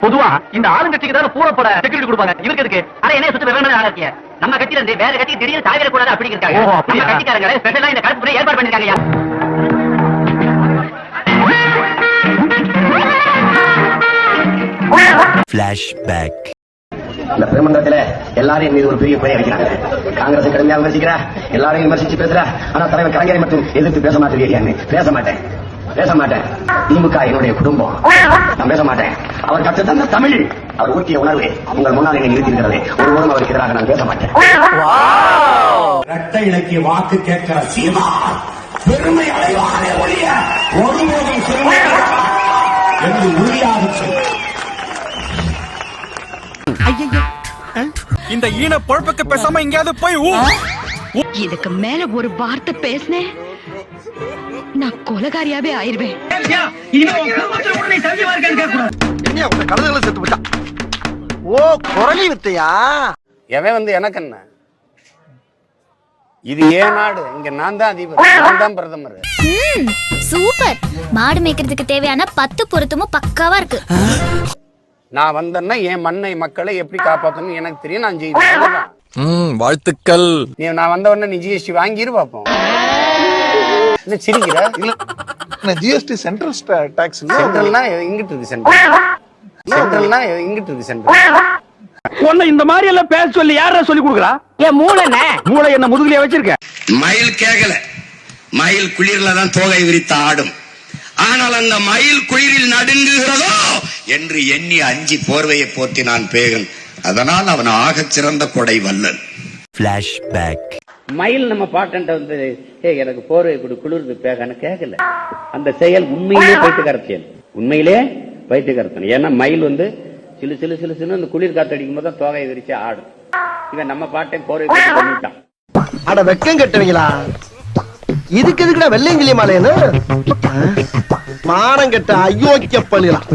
பொதுவா இந்த ஆளுங்கட்சிக்கு தான் பூரப்பட செக்யூரிட்டி கொடுப்பாங்க. இவருக்கு எதுக்கு? ஆனா என்ன சுத்தி வேற ஆளா இருக்கிய? நம்ம கட்சியில இருந்து வேற கட்சி திடீர்னு தாவிர கூடாது அப்படி இருக்காங்க. நம்ம கட்சிக்காரங்க ஸ்பெஷலா இந்த கலப்பு ஏற்பாடு பண்ணிருக்காங்க. ஃபிளாஷ்பேக். இந்த பெருமன்றத்துல எல்லாரையும் மீது ஒரு பெரிய குறை வைக்கிறாங்க. காங்கிரஸ் கடுமையாக விமர்சிக்கிறா, எல்லாரையும் விமர்சிச்சு பேசுறா. ஆனா தலைவர் கலைஞரை மட்டும் எதிர்த்து பேச மாட்டேன். பேச மாட்டேன். திமுக என்னுடைய குடும்பம், நான் பேச மாட்டேன். அவர் கற்று தந்த தமிழ், அவர் ஊட்டிய உணர்வு உங்கள் முன்னால் என்னை நிறுத்திருக்கிறது. ஒருவரும் அவருக்கு எதிராக நான் பேச மாட்டேன். இரட்டை இலக்கிய வாக்கு கேட்கிற சீமா பெருமை அடைவாரே ஒழிய ஒருபோதும் பெருமை என்று உறுதியாக சொல். இந்த ஈன பொழப்புக்கு பேசாம எங்கேயாவது போய் இதுக்கு மேல ஒரு வார்த்தை பேசினேன் நான் கொலகாரியாவே ஆயிருவேன். ஓ குரலி வித்தையா? எவன் வந்து எனக்கு என்ன? இது ஏன் நாடு? இங்க நான் தான் அதிபர், நான் தான் பிரதமர். சூப்பர். மாடு மேய்க்கிறதுக்கு தேவையான 10 பொருத்தமும் பக்காவா இருக்கு. நான் வந்தேன்னா என் மண்ணை மக்களை எப்படி காப்பாற்றணும் எனக்கு தெரியும், நான் செய்வேன். வாழ்த்துக்கள். நீ நான் வந்த உடனே நீ ஜிஎஸ்டி வாங்கிரு பாப்போம். என்ன சிரிக்கிற? GST central tax. சென்ட்ரல்னா இங்கிட்டு இருக்கு, சென்ட்ரல்னா இங்கிட்டு இருக்கு. சென்ட்ரல் ஒண்ணு இந்த மாதிரி எல்லாம் பேச சொல்லி யாரா சொல்லி கொடுக்குறா? என் மூளை என்ன முதுகுலயே வச்சிருக்க? மயில் கேகல, மயில் குளிர்ல தான் தோகை விரித்து ஆடும். ஆனால் அந்த மயில் குளிரில் நடுங்குகிறதோ என்று எண்ணி அஞ்சி போர்வையை போர்த்தி நான் பேகன். அதனால் அவன் ஆகச் சிறந்த கொடை வல்லன். ஃபிளாஷ்பேக். மயில் நம்ம பாட்டன்ட்ட வந்து எனக்கு போர்வை கொடு குளிர்ந்து பேகன்னு கேட்கல. அந்த செயல் உண்மையிலே பைத்தியக்கார செயல், உண்மையிலே பைத்தியக்காரத்தனம். ஏன்னா மயில் வந்து சிலு சிலு சிலு சிலு அந்த குளிர் காத்து அடிக்கும் போது தான் தோகையை விரிச்சு ஆடும். இவன் நம்ம பாட்டை போர்வை கொண்டு பண்ணிட்டான். அட வெக்கம் கட்டுவீங்களா? இதுக்கு எதுக்குடா வெள்ளையங்கிலி மாலையன்னு? மானம் கெட்ட அயோக்கிய பள்ளிலாம்,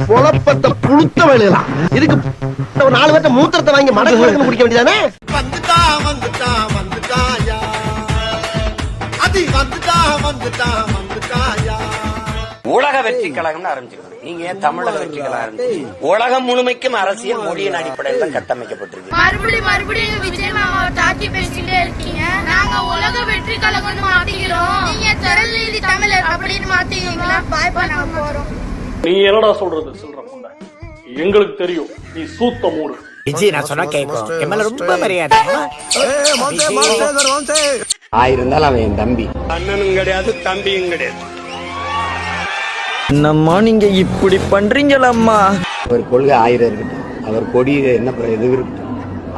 பொழப்பத்தை புழுத்த வழியலாம். இதுக்கு ஒரு 4 பேர்த்த மூத்திரத்தை வாங்கி மடக்கு குடிக்க வேண்டியதானே? உலக வெற்றி கழகம்னு ஆரம்பிச்சுக்கணும். நீங்க ஏன் தமிழக வெற்றி கழகம் ஆரம்பிச்சு? உலகம் முழுமைக்கும் அரசியல் மொழியின் அடிப்படையில் கட்டமைக்கப்பட்டிருக்கு. மறுபடியும் விஜய் மாமா தாக்கி பேசிட்டே இருக்கீங்க. நாங்க உலக வெற்றி கழகம் மாத்திக்கிறோம், நீங்க திரள் நீதி தமிழர் அப்படின்னு மாத்திக்கிறீங்களா? பாய் நாங்க போறோம். நீ என்னடா சொல்றது? சொல்றேன், எங்களுக்கு தெரியும் நீ சூத்த மூடு. விஜய் நான் சொன்னா கேட்கும். எம்எல்ஏ ரொம்ப மரியாதை. ஆயிருந்தாலும் அவன் என் தம்பி. அண்ணனும் கிடையாது, தம்பியும் கிடையாது. என்னம்மா நீங்க இப்படி பண்றீங்களம்மா? அவர் கொள்கை 1000 இருக்கட்டும், அவர் கொடி என்ன எது இருக்கட்டும்,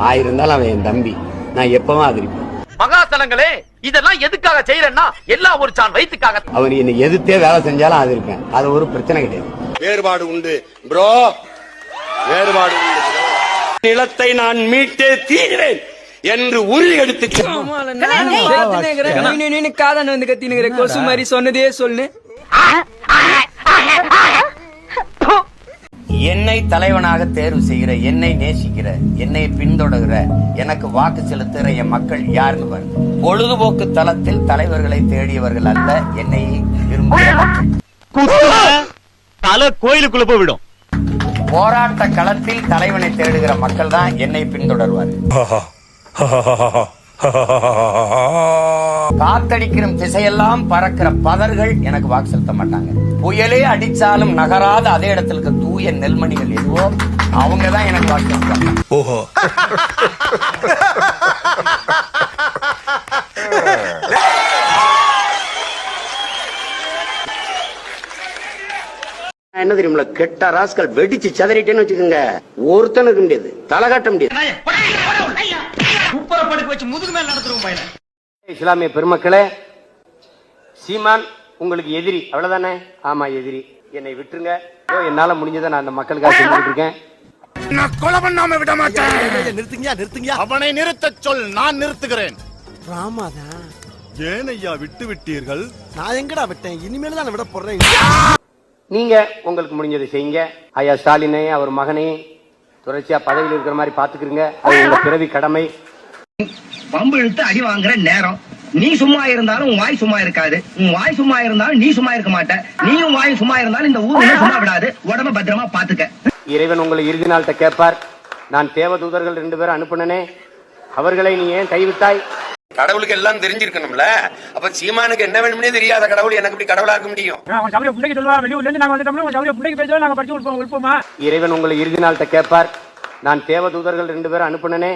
1000 இருந்தாலும் அவன் என் தம்பி. நான் எப்பவும் ஆதரிப்பேன். மகாசனங்களே, இதெல்லாம் எதுக்காக செய்யறேன்னா எல்லாம் ஒரு சான் வயிற்றுக்காக. அவர் என்னை எதிர்த்தே வேலை செஞ்சாலும் ஆதரிப்பேன். அது ஒரு பிரச்சனை கிடையாது. வேறுபாடு உண்டு ப்ரோ, வேறுபாடு உண்டு. நிலத்தை நான் மீட்டே தீர்வேன் என்று உறுதி எடுத்து காதன் வந்து கத்தினுங்கிற கொசு மாதிரி சொன்னதே சொல்லு. என்னை தலைவனாக தேர்வு செய்கிற, என்னை நேசிக்கிற, என்னை பின்தொடர்கிற, எனக்கு வாக்கு செலுத்துகிற என் மக்கள் யாருன்னு பாருங்க. பொழுதுபோக்கு தளத்தில் தலைவர்களை தேடியவர்கள் அல்ல, என்னை விரும்புகிற கோயிலுக்குள்ள போய்விடும். போராட்ட களத்தில் தலைவனை தேடுகிற மக்கள் தான் என்னை பின்தொடர்வார்கள். காத்தடிக்கிற திசையெல்லாம் பறக்கிற பதர்கள் எனக்கு வாக்கு செலுத்த மாட்டாங்க. புயலே அடிச்சாலும் நகராத அதே இடத்துல இருக்க தூய நெல்மணிகள் எதுவோ அவங்கதான் எனக்கு வாக்கு செலுத்தாங்க. ஓஹோ. என்ன தெரியுமில்ல, கெட்ட ராஸ்கள் வெடிச்சு சதறிட்டேன்னு வச்சுக்கோங்க, ஒருத்தனுக்கு முடியாது, தலை காட்ட முடியாது. இஸ்லாமிய பெருமக்களே, சீமான் உங்களுக்கு எதிரி, அவ்வளவுதானே? ஆமா எதிரி. என்னை விட்டுருங்க. என்னால முடிஞ்சதை நான் அந்த மக்களுக்காக செஞ்சுட்டு இருக்கேன். நான் கொலை பண்ணாம விட மாட்டேன். நிறுத்துங்க. அவனை நிறுத்த சொல், நான் நிறுத்துகிறேன். ராமாதான் ஏன் ஐயா விட்டு விட்டீர்கள்? நான் எங்கடா விட்டேன்? இனிமேல் தான் விட போறேன். நீங்க உங்களுக்கு முடிஞ்சதை செய்யுங்க. ஐயா ஸ்டாலினை, அவர் மகனை தொடர்ச்சியா பதவியில் இருக்கிற மாதிரி பாத்துக்கிறீங்க. அது உங்க பிறவி கடமை. பம்பு இழுத்து அடி வாங்குற நேரம் நீ சும்மா இருந்தாலும் உன் வாய் சும்மா இருக்காது, உன் வாய் சும்மா இருந்தாலும் நீ சும்மா இருக்க மாட்ட, நீயும் வாய் சும்மா இருந்தாலும் இந்த ஊர் சும்மா விடாது. உடம்ப பத்திரமா பாத்துக்க. இறைவன் உங்களை இறுதி நாள்கிட்ட கேட்பார், நான் தேவதூதர்கள் 2 பேரை அனுப்புனனே, அவர்களை நீ ஏன் கைவிட்டாய்? கடவுளுக்கு எல்லாம் தெரிஞ்சிருக்கணும்ல. அப்ப சீமானுக்கு என்ன வேணும்னே தெரியாத கடவுள் எனக்கு இப்படி கடவுளா இருக்க முடியும்? இறைவன் உங்களை இறுதி நாள்கிட்ட கேட்பார், நான் தேவதூதர்கள் 2 பேரை அனுப்புனனே,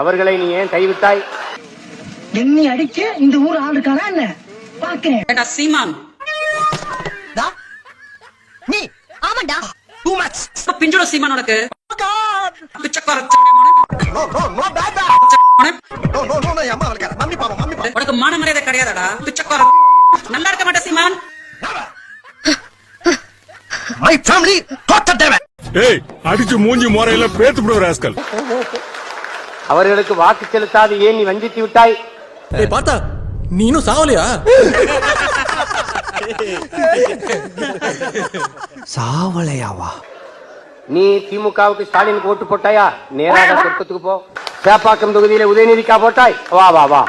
அவர்களை நீ ஏன் கைவிட்டாய்? என்னை அடிக்க இந்த ஊர் ஆள் இருக்காரா என்ன பாக்கிறேன். சீமான் நீ ஆமாண்டா டூ மச். பிஞ்சோட சீமான் உனக்கு no no no bad. No no no அம்மா வளர்க்கற. மம்மி பாப்பா. உனக்கு மான மரியாதை கிடையாதடா பிச்சைக்கார. நல்லா இருக்க மாட்டே சீமான். My family தோத்ததேவ. ஏய் அடிச்சு மூஞ்சி மோரையில பேத்து விடுற ராஸ்கல். அவர்களுக்கு வாக்கு செலுத்தாது ஏன் நீ வஞ்சித்து விட்டாய்? ஏய் பாத்தா நீ இன்னும் சாவலையா? சாவலையாவா? நீ திமுகவுக்கு ஸ்டாலினுக்கு ஓட்டு போட்டாயா? நேராக சொர்க்கத்துக்கு போ. சேப்பாக்கம் தொகுதியில உதயநிதிக்கா போட்டாய்? வா வா வா,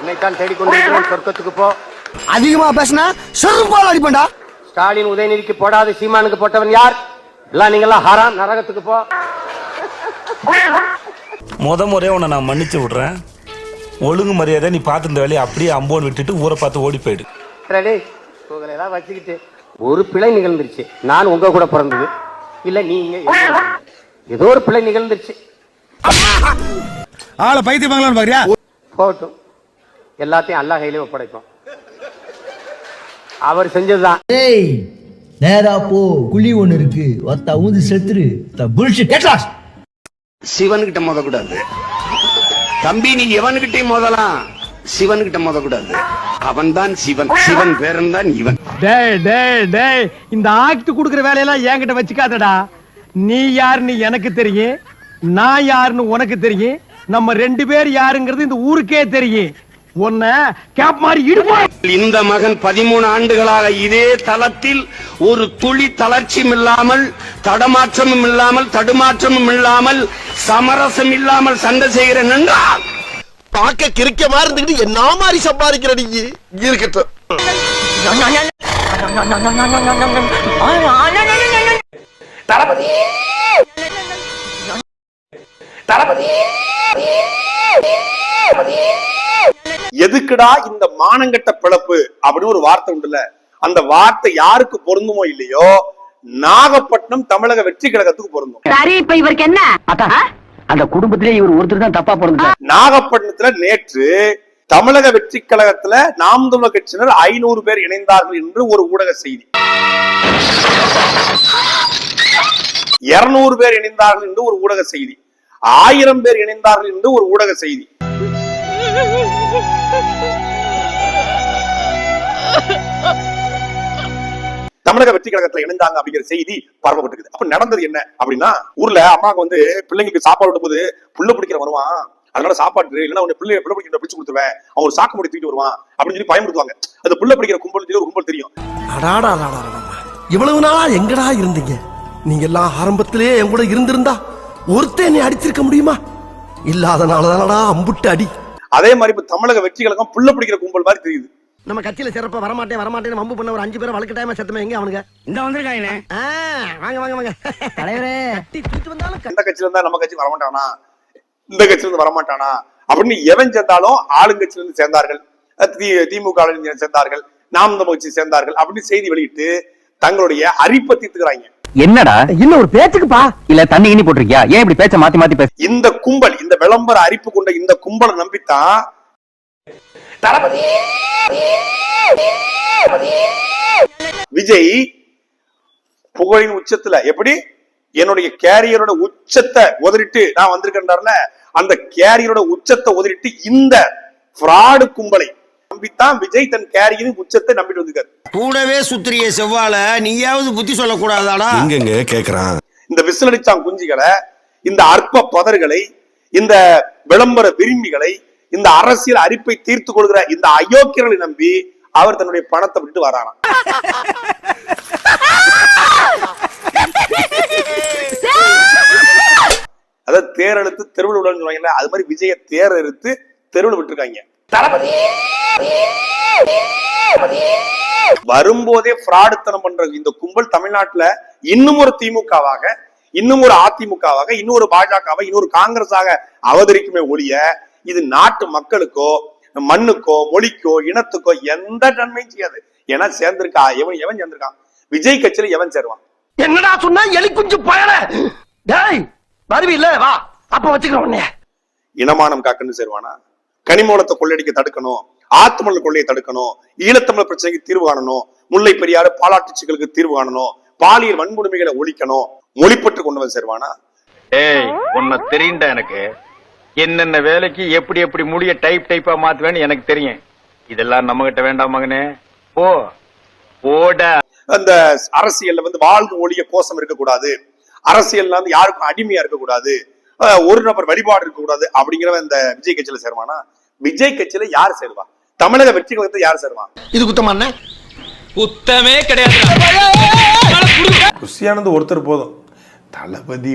இன்னைத்தான் தேடிக்கொண்டிருக்கிறேன், சொர்க்கத்துக்கு போ. அதிகமா பேசினா செருப்பால் அடிப்பேன்டா. ஸ்டாலின் உதயநிதிக்கு போடாத சீமானுக்கு போட்டவன் யார்? எல்லாம் நீங்கெல்லாம் ஹராம், நரகத்துக்கு போ. முறையே உன்னை நான் மன்னிச்சு விடுறேன். ஒழுங்கு மரியாதை நீ பார்த்து இந்த வேலையை அப்படியே அம்போன்னு விட்டுட்டு ஊரை பார்த்து ஓடி போயிடு. உங்களை எல்லாம் வச்சுக்கிட்டு ஒரு பிழை நிகழ்ந்துருச்சு. நான் உங்க கூட பிறந்தது இல்ல, நீங்க ஏதோ ஒரு பிழை நிகழ்ந்துருச்சு. ஆளை பைத்தியமாங்களான்னு பாக்குறியா? போகட்டும், எல்லாத்தையும் அல்லாஹ் கையிலே ஒப்படைக்கும். அவர் செஞ்சதுதான். ஏய் நேரா போ, குழி ஒண்ணு இருக்கு, ஒத்த ஊந்து செத்துரு. Bullshit get lost. சிவன்கிட்ட மோதக்கூடாது தம்பி, நீ எவன்கிட்டயும் மோதலாம், சிவன்கிட்ட மோதக்கூடாது. அவன் தான் சிவன், சிவன் பேரன் தான் இவன். டேய் டேய் டேய், இந்த ஆக்ட் குடுக்குற வேலையெல்லாம் என்கிட்ட வச்சுக்காதடா. நீ யாருன்னு எனக்கு தெரியும், நான் யாருன்னு உனக்கு தெரியும், நம்ம 2 பேர் யாருங்கிறது இந்த ஊருக்கே தெரியும். உன்னை கேப் மாதிரி இடுவோம். இந்த மகன் 13 ஆண்டுகளாக இதே தளத்தில் ஒரு துளி தளர்ச்சியும் இல்லாமல், தடமாற்றமும் இல்லாமல், தடுமாற்றமும் இல்லாமல், சமரசம் இல்லாமல் சண்டை செய்கிறேன் என்றால் பாக்க கிறுக்க மாதிரி இருந்துக்கிட்டு என்ன மாதிரி சம்பாதிக்கிற நீங்க இருக்கட்டும். தளபதி தளபதி எதுக்குடா இந்த மானங்கட்ட பிளப்பு அப்படின்னு ஒரு வார்த்தை உண்டுல, அந்த வார்த்தை யாருக்கு பொருந்துமோ இல்லையோ, நாகப்பட்டினம் தமிழக வெற்றி கழகத்துக்கு பொருந்தும். சரி, இப்ப இவருக்கு என்ன? அந்த குடும்பத்திலே இவர் ஒருத்தர் தான் தப்பா பொருந்த. நாகப்பட்டினத்துல நேற்று தமிழக வெற்றி கழகத்துல நாம் தமிழர் கட்சியினர் 500 பேர் இணைந்தார்கள் என்று ஒரு ஊடக செய்தி, 200 பேர் இணைந்தார்கள் என்று ஒரு ஊடக செய்தி, 1000 பேர் இணைந்தார்கள் என்று ஒரு ஊடக செய்தி. தமிழக வெற்றி கழகத்துல இணைந்தாங்க அப்படிங்கிற செய்தி பரப்பப்பட்டிருக்கு. அப்ப நடந்தது என்ன அப்படின்னா, ஊர்ல அம்மாவுக்கு வந்து பிள்ளைங்களுக்கு சாப்பாடு விடும் போது புள்ள பிடிக்கிற வருவான், அதனால சாப்பாடு இல்லைன்னா உன்னை பிள்ளை பிடிக்கிற பிடிச்சு கொடுத்துருவேன், அவன் ஒரு சாக்கு முடி தூக்கிட்டு வருவான் அப்படின்னு சொல்லி பயன்படுத்துவாங்க. அது புள்ள பிடிக்கிற கும்பல் ஒரு கும்பல் தெரியும். இவ்வளவு நாளா எங்கடா இருந்தீங்க? நீங்க எல்லாம் ஆரம்பத்திலேயே என் கூட இருந்திருந்தா ஒருத்தன் என்னை அடிச்சிருக்க முடியுமா? இல்லாதனாலதானடா அம்புட்டு அடி. அதே மாதிரி இப்ப தமிழக வெற்றி கழகம் புள்ள பிடிக்கிற கும்பல் மாதிரி தெரியுது. நம்ம கட்சியில சிறப்பா வரமாட்டேன்னு வம்பு பண்ண ஒரு 5 பேரை வழக்கு டைமா செத்துமே எங்க அவனுங்க இந்த வந்திருக்காங்க. வாங்க வாங்க வாங்க தலைவரே. இந்த கட்சியில இருந்தா நம்ம கட்சி வரமாட்டானா, இந்த கட்சியில இருந்து வரமாட்டானா அப்படின்னு எவன் சேர்ந்தாலும் ஆளுங்கட்சியில இருந்து சேர்ந்தார்கள், திமுக சேர்ந்தார்கள், நாம் தமிழர் கட்சி சேர்ந்தார்கள் அப்படின்னு செய்தி வெளியிட்டு தங்களுடைய அரிப்பை தீர்த்துக்கிறாங்க. என்னடா இன்னும் ஒரு பேச்சுக்குப்பா இல்ல தண்ணி இனி போட்டிருக்கியா? ஏன் இப்படி பேச்ச மாத்தி மாத்தி பேச? இந்த கும்பல், இந்த விளம்பர அரிப்பு கொண்ட இந்த கும்பலை நம்பித்தான் தளபதி விஜய் புகழின் உச்சத்துல எப்படி என்னுடைய கேரியரோட உச்சத்தை உதறிட்டு நான் வந்திருக்கேன்ல, அந்த கேரியரோட உச்சத்தை உதறிட்டு இந்த ஃப்ராடு கும்பலை நம்பித்தான் விஜய் தன் கேரியரின் உச்சத்தை நம்பிட்டு வந்திருக்காரு. கூடவே சுத்திரிய செவ்வால நீயாவது புத்தி சொல்லக்கூடாதாடா? எங்க கேக்குறான் இந்த விசிலடிச்சான் குஞ்சிகளை, இந்த அற்ப பதர்களை, இந்த விளம்பர விரும்பிகளை, இந்த அரசியல் அரிப்பை தீர்த்து கொள்கிற இந்த அயோக்கியர்களை நம்பி அவர் தன்னுடைய பணத்தை விட்டு வராராம். அதாவது தேரெழுத்து தெருவில் விடன்னு சொல்லுவாங்கல்ல, அது மாதிரி விஜய தேர் எடுத்து தெருவில் விட்டுருக்காங்க. வரும்போதே ஃப்ராடுத்தனம் பண்ற இந்த கும்பல் தமிழ்நாட்டுல இன்னும் ஒரு திமுகவாக, இன்னும் ஒரு அதிமுகவாக, இன்னொரு பாஜகவாக, இன்னொரு காங்கிரஸாக அவதரிக்குமே ஒழிய இது நாட்டு மக்களுக்கோ மண்ணுக்கோ மொழிக்கோ இனத்துக்கோ எந்த நன்மையும் செய்யாது. ஏன்னா சேர்ந்திருக்கா எவன் சேர்ந்திருக்கான்? விஜய் கட்சியில எவன் சேருவான்? என்னடா சொன்னா எலி குஞ்சு பயல டேய் வருவி இல்ல வா அப்ப வச்சுக்கிறோம் உன்னைய. இனமானம் காக்கன்னு சேருவானா? கனிமூலத்தை கொள்ளையடிக்க தடுக்கணும், ஆத்துமணல் கொள்ளையை தடுக்கணும், ஈழத்தமிழர் பிரச்சனைக்கு தீர்வு காணணும், முல்லை பெரியாறு பாலாட்டு சிக்கலுக்கு தீர்வு காணணும், பாலியல் வன்கொடுமைகளை ஒழிக்கணும், மொழிப்பற்று கொண்டு வந்து சேருவானா? ஏய் உன்னை தெரியுண்டா எனக்கு. என்னென்ன வேலைக்கு எப்படி எப்படி முடிய டைப்பா மாத்துவேன்னு எனக்கு தெரியும். இதெல்லாம் நம்ம கிட்ட வேண்டாம் மகனே. போ போட. அந்த அரசியல்ல வாழ்வு ஒழிய கோஷம் இருக்கக்கூடாது, அரசியல்ல யாருக்கும் அடிமையா இருக்கக்கூடாது, ஒரு நபர் வழிபாடு இருக்கக்கூடாது அப்படிங்கிற இந்த விஜய் கட்சியில சேருவானா? விஜய் கட்சியில யார் சேருவா? தமிழக வெற்றி கழகத்தை யார் சேருவான்? இது குத்தமா? குத்தமே கிடையாது. குஷியானது ஒருத்தர் போதும். தளபதி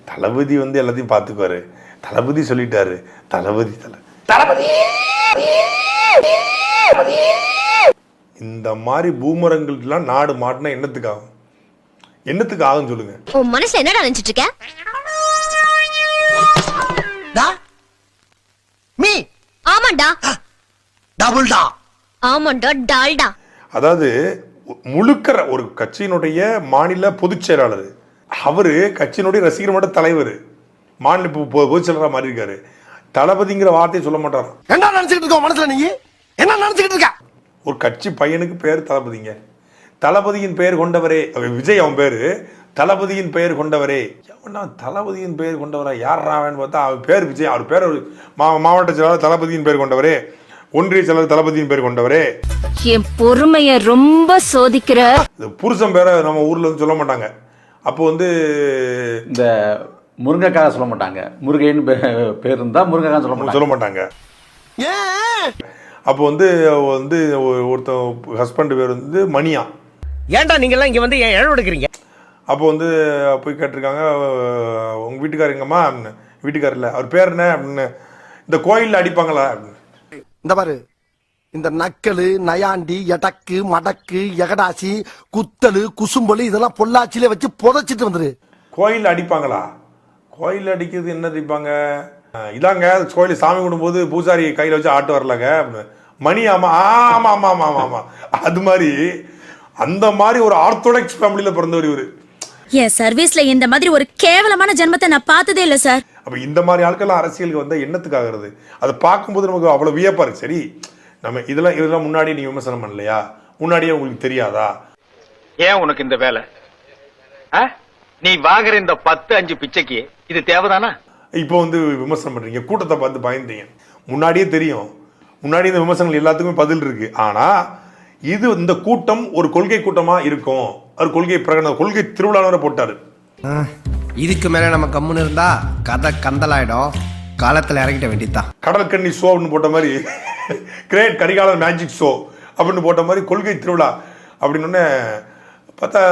தளபதி எல்லாத்தையும் பாத்துக்குவாரு. தளபதி சொல்லிட்டாரு. தளபதி இந்த மாதிரி பூமரங்கள் எல்லாம் நாடு மாட்டினா என்னத்துக்கு ஆகும் சொல்லுங்க? உன் மனசுல என்னடா நினைச்சிட்டு இருக்க? மீ ஆமாண்டா. டபுள்டா. ஆமாண்டா டால்டா. அதாவது முழுக்கிற ஒரு கட்சியினுடைய மாநில பொதுச் செயலாளர், அவரு கட்சியினுடைய ரசிகர் மன்ற தலைவர், மாநில பொதுச் செயலராக மாறி இருக்காரு. தளபதிங்கிற வார்த்தையை சொல்ல மாட்டாரா? என்ன நினைச்சிட்டு இருக்க மனசுல? நீ என்ன நினைச்சிட்டு இருக்க? ஒரு கட்சி பையனுக்கு பேர் தளபதிங்க. தளபதியின் பெயர் கொண்டவரே விஜய், அவன் பேரு தளபதியின் பெயர் கொண்டவரே. தளபதியின் பெயர் கொண்டவரா யாரான்னு பார்த்தா அவர் பேர் விஜய். அவர் பேர் மாவட்ட செயலாளர் தளபதியின் பெயர் கொண்டவரே, ஒன்றிய செயலாளர் தளபதியின் பெயர் கொண்டவரே. என் பொறுமைய ரொம்ப சோதிக்கிற. புருஷன் பேரை நம்ம ஊர்ல சொல்ல மாட்டாங்க. அப்போ இந்த முருங்கைக்காக சொல்ல மாட்டாங்க. முருகைன்னு பேர் இருந்தா முருங்கைக்காக சொல்ல மாட்டாங்க. அப்போ ஒருத்த ஹஸ்பண்ட் பேர் மணியா. ஏன்டா நீங்க எல்லாம் இங்க வந்து ஏன் இழவு எடுக்கிறீங்க? அப்போ போய் கேட்டிருக்காங்க, உங்க வீட்டுக்காரர் எங்கம்மா? வீட்டுக்காரர் இல்ல, அவர் பேர் என்ன அப்படின்னு. இந்த கோயில்ல அடிப்பாங்களா அப்படின்னு. இந்த பாரு, இந்த நக்கலு நயாண்டி எடக்கு மடக்கு எகடாசி குத்தலு குசும்பலு இதெல்லாம் பொள்ளாச்சியில வச்சு புதைச்சிட்டு வந்துரு. கோயில் அடிப்பாங்களா? கோயில் அடிக்கிறது என்ன அடிப்பாங்க? இதாங்க கோயில் சாமி கும்பிடும்போது பூசாரி கையில வச்சு ஆட்டு வரலாங்க. மணி ஆமா ஆமா ஆமா ஆமா ஆமா அது மாதிரி அந்த மாதிரி ஒரு ஆர்த்தோடாக்ஸ் ஃபேமிலியில பிறந்தவர் இவரு. என் சர்வீஸ்ல இந்த மாதிரி ஒரு கேவலமான ஜென்மத்தை நான் பார்த்ததே இல்ல சார். அப்ப இந்த மாதிரி ஆட்கள் அரசியலுக்கு வந்தா என்னத்துக்காகிறது? அதை பார்க்கும்போது நமக்கு அவ்வளவு வியப்பா இருக்கு. சரி, நம்ம இதெல்லாம் முன்னாடி நீ விமர்சனம் பண்ணலையா? முன்னாடியே உங்களுக்கு தெரியாதா? ஏன் உனக்கு இந்த வேலை? நீ வாங்குற இந்த 10-5 பிச்சைக்கு இது தேவைதானா? இப்போ விமர்சனம் பண்றீங்க, கூட்டத்தை பார்த்து பயந்தீங்க. முன்னாடியே தெரியும், முன்னாடி இந்த விமர்சனங்கள் எல்லாத்துக்குமே பதில் இருக்கு. ஆனா இந்த கூட்டம் ஒரு கொள்கை கூட்டமா இருக்கும். அவர் கொள்கை பிரகடன கொள்கை திருவிழா போட்டாரு. இதுக்கு மேல நம்ம கம்முன்னு இருந்தா கதை கந்தலாயிடும். காலத்துல இறங்கிட்ட வேண்டியதான். கடல் கண்ணி ஷோ அப்படின்னு போட்ட மாதிரி, கிரேட் கரிகாலன் மேஜிக் ஷோ அப்படின்னு போட்ட மாதிரி கொள்கை திருவிழா அப்படின்னு பார்த்தா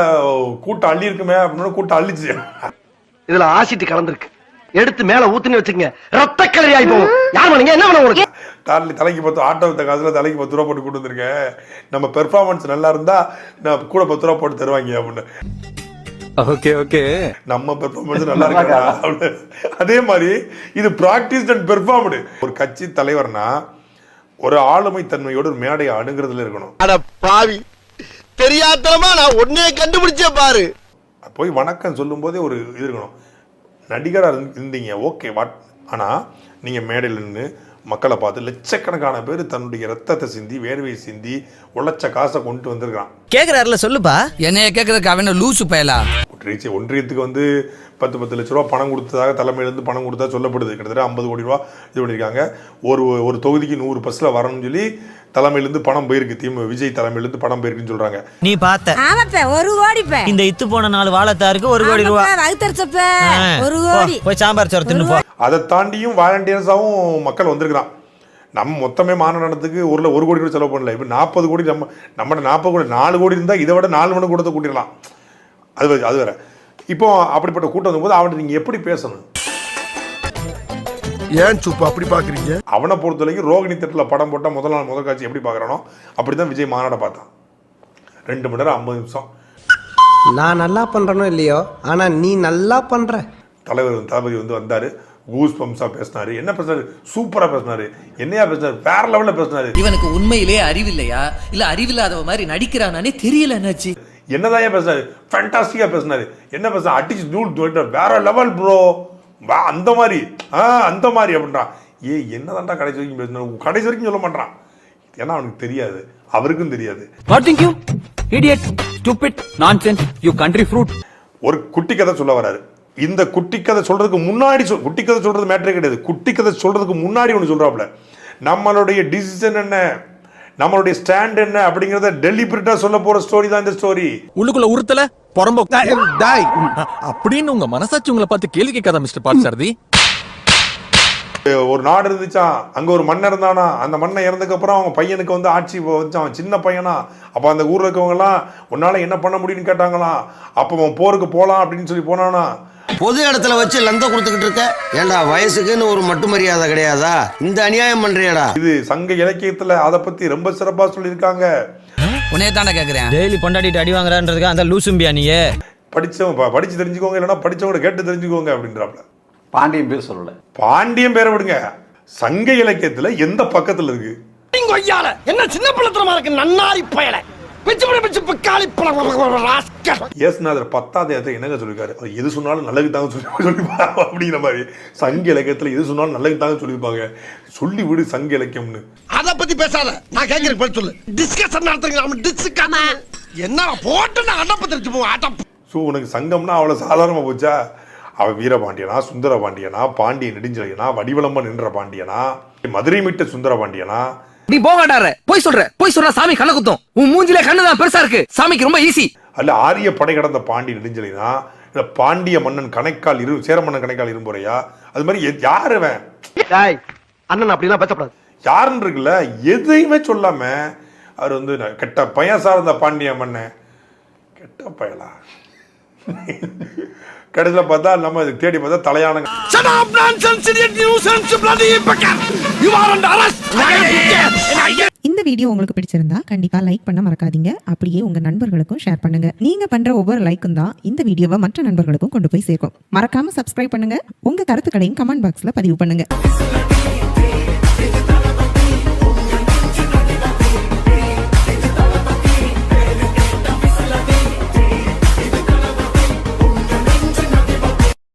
கூட்டம் அள்ளி இருக்குமே அப்படின்னு கூட்டம் அள்ளிச்சு. இதுல ஆசிட்டு கலந்துருக்கு, எடுத்து மேல ஊத்துன்னு வச்சுங்க, ரத்த கலரி ஆகி போகும். யார் பண்ணீங்க? என்ன பண்ண உங்களுக்கு? தலைக்கு 10 ஆட்டோ வித்த காசுல தலைக்கு 10 ரூபா போட்டு கொண்டு வந்திருக்கேன். நம்ம பெர்ஃபார்மன்ஸ் நல்லா இருந்தா நான் கூட 10 ரூபா போட்டு தருவாங்க அப்படின்னு. ஓகே ஓகே, நம்ம பெர்ஃபார்மன்ஸ் நல்லா இருக்கா? அதே மாதிரி இது பிராக்டிஸ்ட் அண்ட் பெர்ஃபார்ம்டு. ஒரு கட்சி தலைவர்னா ஒரு ஆளுமை தன்மையோட ஒரு மேடையை அணுகிறதுல இருக்கணும். அட பாவி, தெரியாதமா நான் ஒன்னே கண்டுபிடிச்சே பாரு. போய் வணக்கம் சொல்லும் போதே ஒரு இது இருக்கணும். நடிகரா இருந்தீங்க ஓகே வாட், ஆனா நீங்க மேடையில் நின்று மக்களை பார்த்து லட்சக்கணக்கான பேர் தன்னுடைய ரத்தத்தை சிந்தி வேர்வை சிந்தி உழைச்ச காசை கொண்டு வந்திருக்கான். கேக்குறாருல சொல்லுப்பா. என்னைய கேக்குறதுக்கு அவன லூசு பயலா. ஒன்றியத்துக்கு 10 லட்ச ரூபா பணம் கொடுத்ததாக தலைமையிலிருந்து பணம் கொடுத்தா சொல்லப்படுது. கிட்டத்தட்ட 50 கோடி ரூபா இது பண்ணியிருக்காங்க. ஒரு தொகுதிக்கு 100 பஸ்ல வரணும்னு சொல்லி தலைமையிலிருந்து பணம் போயிருக்கு. விஜய் தலைமையிலிருந்து பணம் போயிருக்குன்னு சொல்றாங்க. நீ பார்த்த 1 கோடி இந்த இத்து போன 4 வாழைத்தாருக்கு 1 கோடி ரூபா. 1 கோடி போய் சாம்பார் சோறு தின்னு போ. அதை தாண்டியும் வாலண்டியர்ஸாவும் மக்கள் வந்திருக்கிறான். நம்ம மொத்தமே மாநாடத்துக்கு 1 கோடி ரூபாய் செலவு பண்ணல. இப்போ 40 கோடி நம்ம 40 கோடி 4 கோடி இருந்தா இதை விட 4 மடங்கு கூட்டத்தை கூட்டிடலாம். அது வேற. இப்போ அப்படிப்பட்ட கூட்டம் வரும்போது அவன் நீங்க எப்படி பேசணும்? ஏன் சூப்பா அப்படி பாக்குறீங்க? அவனை பொறுத்த வரைக்கும் ரோகிணி தியேட்டர்ல படம் போட்டா முதல் காட்சி எப்படி பாக்குறானோ அப்படிதான் விஜய் மாநாட பார்த்தான். 2 மணி நேரம் 50 நிமிஷம். நான் நல்லா பண்றனோ இல்லையோ, ஆனா நீ நல்லா பண்ற. தளபதி வந்தாரு, கூஸ் பம்ப்ஸா பேசினாரு. என்ன பேசினாரு? சூப்பரா பேசினாரு. என்னையா பேசினாரு? வேற லெவல்ல பேசினாரு. இவனுக்கு உண்மையிலே அறிவில்லையா இல்ல அறிவில்லாதவ மாதிரி நடிக்கிறானே தெரியல. என்னாச்சு? என்னதான் பேசினாரு? ஃபேண்டாஸ்டிக்கா பேசினாரு. என்ன பேச அடிச்சு தூள் வேற லெவல் ப்ரோ, அந்த மாதிரி அந்த மாதிரி அப்படின்றான். என்னதான்டா கடைசி வரைக்கும் பேசினாரு? கடைசி வரைக்கும் சொல்ல மாட்டான். ஏன்னா அவனுக்கு தெரியாது, அவருக்கும் தெரியாது. ஒரு குட்டி கதை சொல்ல வராரு. இந்த குட்டி கதை சொல்றதுக்கு முன்னாடி குட்டி கதை சொல்றது மேட்டரே கிடையாது. குட்டி கதை சொல்றதுக்கு முன்னாடி ஒன்று சொல்றாப்ல, நம்மளுடைய டிசிஷன் என்ன, நம்மளுடைய ஸ்டாண்ட் என்ன அப்படிங்கறத டெலிபரேட்டா சொல்ல போற ஸ்டோரி தான் இந்த ஸ்டோரி. உள்ளுக்குள்ள உறுத்தல பொறம்போ அப்படின்னு உங்க மனசாட்சி உங்களை பார்த்து கேள்வி கேட்காத மிஸ்டர் பார்த்தசாரதி. ஒரு நாடு இருந்துச்சான், அங்க ஒரு மன்னன் இருந்தானா. அந்த மன்னன் இறந்ததுக்கு அப்புறம் அவங்க பையனுக்கு ஆட்சி வச்சான், சின்ன பையனா. அப்ப அந்த ஊர்ல இருக்கவங்க எல்லாம் உன்னால என்ன பண்ண முடியும்னு கேட்டாங்களாம். அப்ப அவன் போருக்கு போலாம் அப்படின்னு சொல்லி போனானா. பொது இடத்துல வச்சு லந்தம் கொடுத்துக்கிட்டு இருக்க, ஏண்டா வயசுக்குன்னு ஒரு மட்டு மரியாதை கிடையாதா? இந்த அநியாயம் பண்றியாடா? இது சங்க இலக்கியத்துல அதை பத்தி ரொம்ப சிறப்பா சொல்லியிருக்காங்க. உன்னைய தானே கேக்குறேன். டெய்லி பொண்டாட்டிட்டு அடி வாங்குறான்றதுக்கு அந்த லூசும்பியா நீயே? படிச்சு தெரிஞ்சுக்கோங்க, இல்லைன்னா படிச்சவங்க கேட்டு தெரிஞ்சுக்கோங்க அப்படின்றாப்ல. பாண்டியன் பேர் சொல்லல, பாண்டியன் பேரை விடுங்க. சங்க இலக்கியத்துல எந்த பக்கத்துல இருக்கு? என்ன சின்ன பிள்ளைத்தனமா இருக்கு நன்னாரி பயல. ஏசுநாதர் 10வது என்னங்க சொல்லிருக்காரு? எது சொன்னாலும் நல்லது தாங்க சொல்லிருப்பாங்க அப்படிங்கிற மாதிரி. சங்க இலக்கியத்துல எது சொன்னாலும் நல்லது தாங்க சொல்லிருப்பாங்க. சொல்லி விடு சங்க இலக்கியம்னு. அத பத்தி பேசாத, நான் கேக்குறேன் பதில் சொல்லு. டிஸ்கஷன் நடத்துங்க. என்ன போட்டு நான் அடப்பு தெரிஞ்சு போ அடப்பு. சோ உனக்கு சங்கம்னா அவ்வளவு சாதாரணமா போச்சா? அவன் வீரபாண்டியனா, சுந்தர பாண்டியனா, பாண்டிய நெடுஞ்செழியனா, வடிவலம்பன் என்ற பாண்டியனா, மதுரை மீட்ட சுந்தர பாண்டியனா? நீ போகாடார போய் சொல்ற சாமி கண்ண குத்தும். உன் மூஞ்சில கண்ணுதான் பெருசா இருக்கு, சாமிக்கு ரொம்ப ஈஸி. அல்ல ஆரிய படை கடந்த பாண்டிய நெடுஞ்செழியனா, இல்ல பாண்டிய மன்னன் கணைக்கால் சேர மன்னன் கணைக்கால் இரும்புறையா? அது மாதிரி யாருவன் அண்ணன் அப்படிலாம் பேசப்படாது. யாருன்னு இருக்குல்ல, எதையுமே சொல்லாம அவர் கெட்ட பையன் சார்ந்த பாண்டிய மன்னன். கெட்ட பயலா கடைசியில பார்த்தா நம்ம தேடி பார்த்தா தலையான. இந்த வீடியோ உங்களுக்கு பிடிச்சிருந்தா கண்டிப்பா லைக் பண்ண மறக்காதீங்க. அப்படியே உங்க நண்பர்களுக்கும் ஷேர் பண்ணுங்க. நீங்க பண்ற ஒவ்வொரு லைக்கும் தான் இந்த வீடியோவை மற்ற நண்பர்களுக்கும் கொண்டு போய் சேர்க்கும். மறக்காம சப்ஸ்கிரைப் பண்ணுங்க. உங்க கருத்துக்களையும் கமெண்ட் பாக்ஸ்ல பதிவு பண்ணுங்க.